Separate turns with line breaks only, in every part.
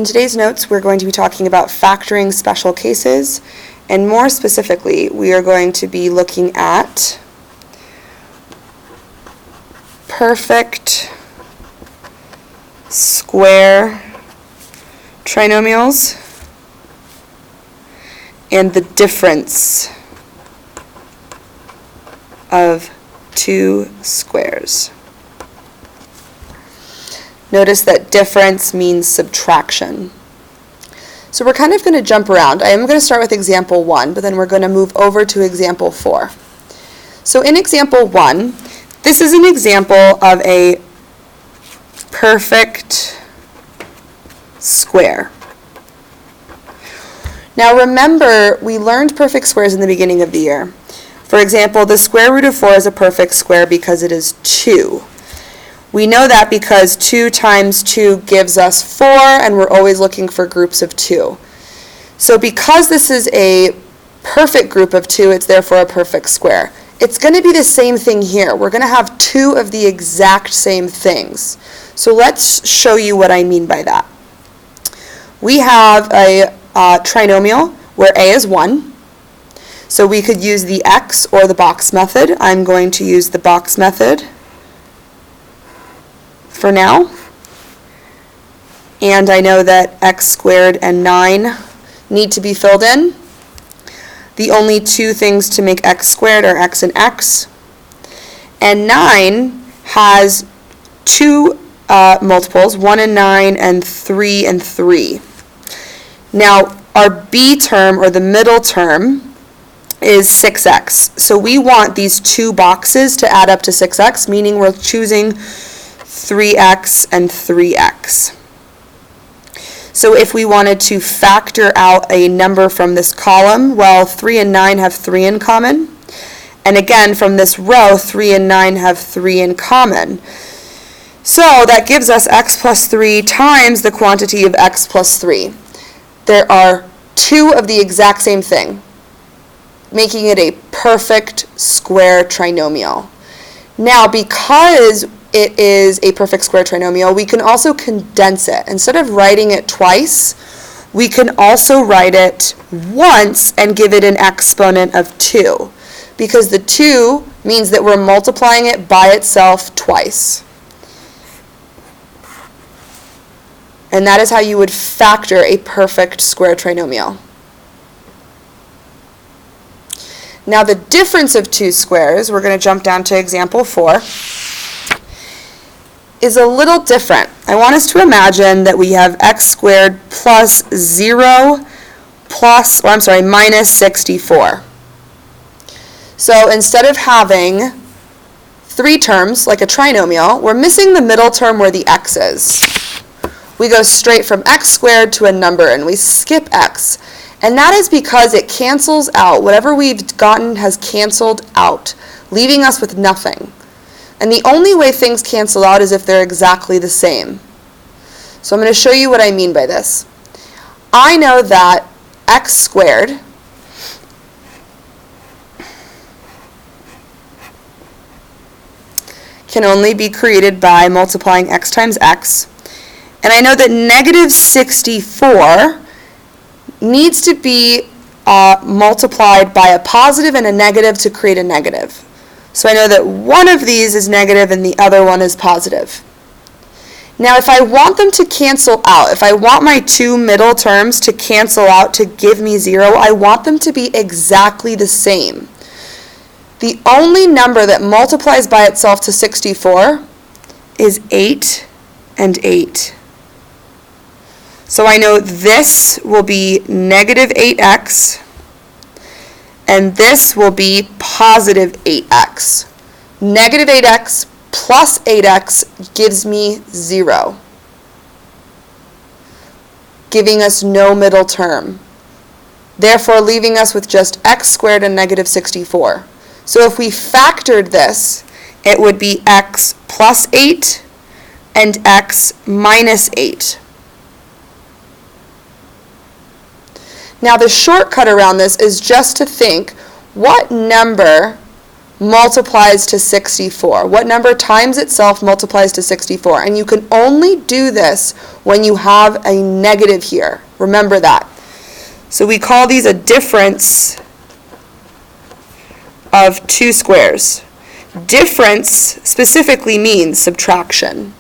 In today's notes, we're going to be talking about factoring special cases, and more specifically, we are going to be looking at perfect square trinomials and the difference of two squares. Notice that difference means subtraction. So we're kind of going to jump around. I am going to start with example 1, but then we're going to move over to example 4. So in example 1, this is an example of a perfect square. Now remember, we learned perfect squares in the beginning of the year. For example, the square root of 4 is a perfect square because it is 2. We know that because 2 times 2 gives us 4, and we're always looking for groups of 2. So because this is a perfect group of 2, it's therefore a perfect square. It's going to be the same thing here. We're going to have 2 of the exact same things. So let's show you what I mean by that. We have a trinomial where a is 1. So we could use the x or the box method. I'm going to use the box method for now. And I know that x squared and 9 need to be filled in. The only two things to make x squared are x and x. And 9 has two multiples, 1 and 9 and 3 and 3. Now our b term, or the middle term, is 6x. So we want these two boxes to add up to 6x, meaning we're choosing 3x and 3x. So if we wanted to factor out a number from this column, well, 3 and 9 have 3 in common. And again, from this row, 3 and 9 have 3 in common. So that gives us x plus 3 times the quantity of x plus 3. There are 2 of the exact same thing, making it a perfect square trinomial. Now, because it is a perfect square trinomial, we can also condense it. Instead of writing it twice, we can also write it once and give it an exponent of 2, because the 2 means that we're multiplying it by itself twice. And that is how you would factor a perfect square trinomial. Now the difference of two squares, we're going to jump down to example 4, is a little different. I want us to imagine that we have x squared plus 0 minus 64. So instead of having 3 terms like a trinomial, we're missing the middle term where the x is. We go straight from x squared to a number and we skip x. And that is because it cancels out. Whatever we've gotten has canceled out, leaving us with nothing. And the only way things cancel out is if they're exactly the same. So I'm going to show you what I mean by this. I know that x squared can only be created by multiplying x times x. And I know that negative 64 needs to be multiplied by a positive and a negative to create a negative. So I know that one of these is negative and the other one is positive. Now if I want them to cancel out, if I want my two middle terms to cancel out to give me 0, I want them to be exactly the same. The only number that multiplies by itself to 64 is 8 and 8. So I know this will be negative 8x, and this will be positive 8x. Negative 8x plus 8x gives me 0, giving us no middle term, therefore leaving us with just x squared and negative 64. So if we factored this, it would be x plus 8 and x minus 8. Now the shortcut around this is just to think, what number multiplies to 64? What number times itself multiplies to 64? And you can only do this when you have a negative here. Remember that. So we call these a difference of two squares. Difference specifically means subtraction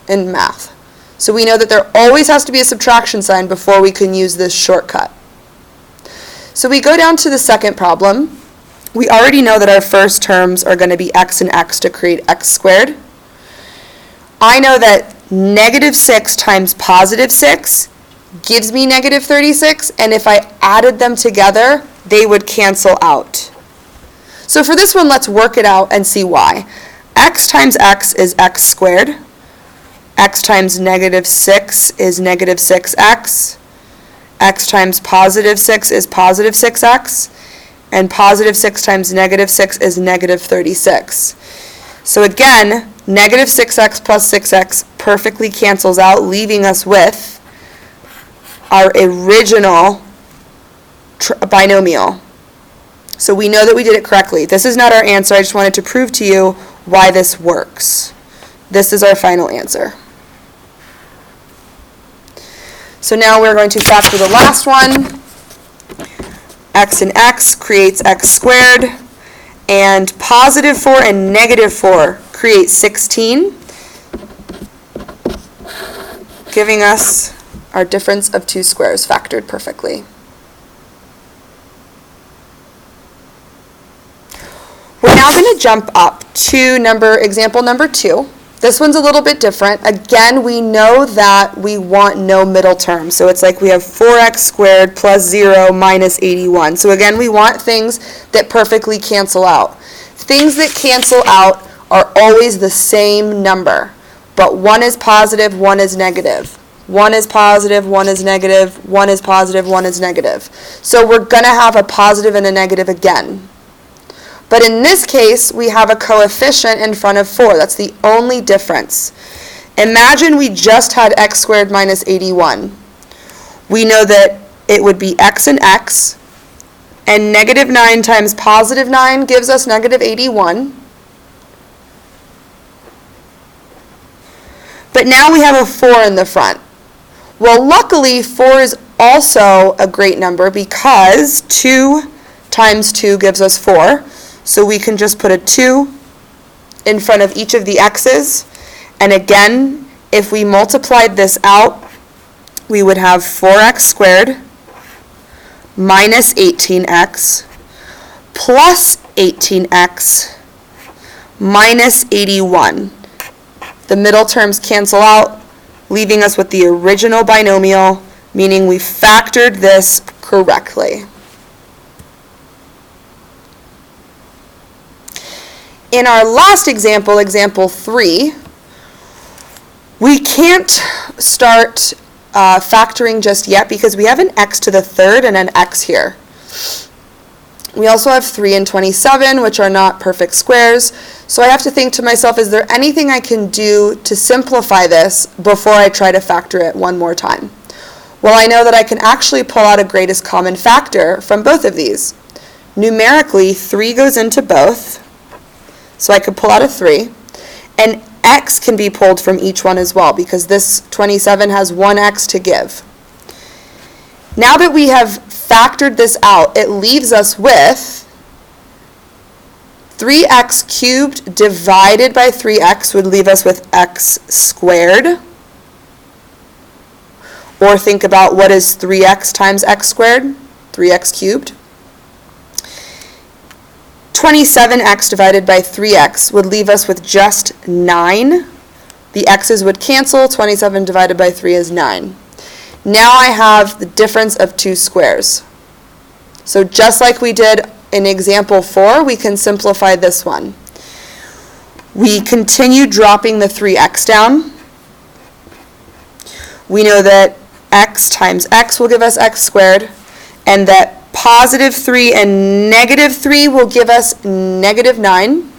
in math. So we know that there always has to be a subtraction sign before we can use this shortcut. So we go down to the second problem. We already know that our first terms are going to be x and x to create x squared. I know that negative 6 times positive 6 gives me negative 36, and if I added them together, they would cancel out. So for this one, let's work it out and see why. X times x is x squared. X times negative 6 is negative 6x. X times positive 6 is positive 6x. And positive 6 times negative 6 is negative 36. So again, negative 6x plus 6x perfectly cancels out, leaving us with our original binomial. So we know that we did it correctly. This is not our answer. I just wanted to prove to you why this works. This is our final answer. So now we're going to factor the last one. X and x creates x squared, and positive 4 and negative 4 create 16, giving us our difference of two squares factored perfectly. We're now going to jump up to example number 2. This one's a little bit different. Again, we know that we want no middle term. So it's like we have 4x squared plus 0 minus 81. So again, we want things that perfectly cancel out. Things that cancel out are always the same number, but one is positive, one is negative. One is positive, one is negative, one is positive, one is negative. So we're going to have a positive and a negative again. But in this case, we have a coefficient in front of 4. That's the only difference. Imagine we just had x squared minus 81. We know that it would be x and x, and negative 9 times positive 9 gives us negative 81. But now we have a 4 in the front. Well, luckily, 4 is also a great number because 2 times 2 gives us 4. So we can just put a 2 in front of each of the x's. And again, if we multiplied this out, we would have 4x squared minus 18x plus 18x minus 81. The middle terms cancel out, leaving us with the original binomial, meaning we factored this correctly. In our last example, example 3, we can't start factoring just yet because we have an x to the third and an x here. We also have 3 and 27, which are not perfect squares. So I have to think to myself, is there anything I can do to simplify this before I try to factor it one more time? Well, I know that I can actually pull out a greatest common factor from both of these. Numerically, 3 goes into both. So I could pull out a 3, and x can be pulled from each one as well because this 27 has one x to give. Now that we have factored this out, it leaves us with 3x cubed divided by 3x would leave us with x squared. Or think about what is 3x times x squared? 3x cubed. 27x divided by 3x would leave us with just 9. The x's would cancel. 27 divided by 3 is 9. Now I have the difference of two squares. So just like we did in example 4, we can simplify this one. We continue dropping the 3x down. We know that x times x will give us x squared, and that positive 3 and negative 3 will give us negative 9.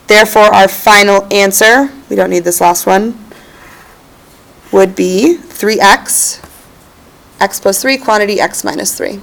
Therefore, our final answer, we don't need this last one, would be 3x, x plus 3, quantity x minus 3.